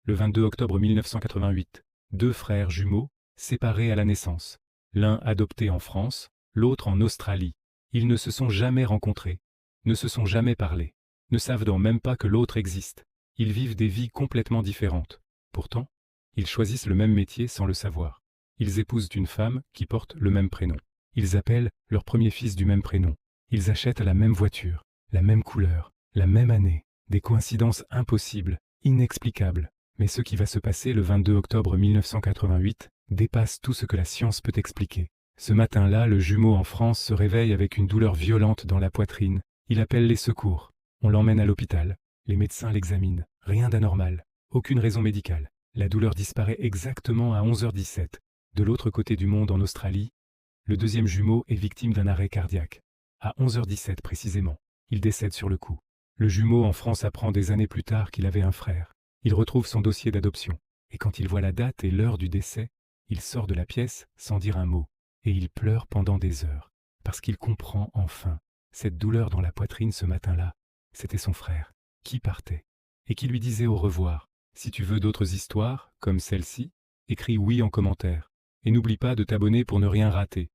le 22 octobre 1988. Deux frères jumeaux, séparés à la naissance. L'un adopté en France, l'autre en Australie. Ils ne se sont jamais rencontrés, ne se sont jamais parlé, ne savent donc même pas que l'autre existe. Ils vivent des vies complètement différentes. Pourtant, ils choisissent le même métier sans le savoir. Ils épousent une femme qui porte le même prénom. Ils appellent leur premier fils du même prénom. Ils achètent la même voiture, la même couleur, la même année. Des coïncidences impossibles, inexplicables. Mais ce qui va se passer le 22 octobre 1988 dépasse tout ce que la science peut expliquer. Ce matin-là, le jumeau en France se réveille avec une douleur violente dans la poitrine. Il appelle les secours. On l'emmène à l'hôpital. Les médecins l'examinent. Rien d'anormal. Aucune raison médicale. La douleur disparaît exactement à 11h17. De l'autre côté du monde, en Australie, le deuxième jumeau est victime d'un arrêt cardiaque. À 11h17 précisément, il décède sur le coup. Le jumeau en France apprend des années plus tard qu'il avait un frère. Il retrouve son dossier d'adoption. Et quand il voit la date et l'heure du décès, il sort de la pièce sans dire un mot. Et il pleure pendant des heures. Parce qu'il comprend enfin. Cette douleur dans la poitrine ce matin-là, c'était son frère, qui partait. Et qui lui disait au revoir. Si tu veux d'autres histoires, comme celle-ci, écris oui en commentaire. Et n'oublie pas de t'abonner pour ne rien rater.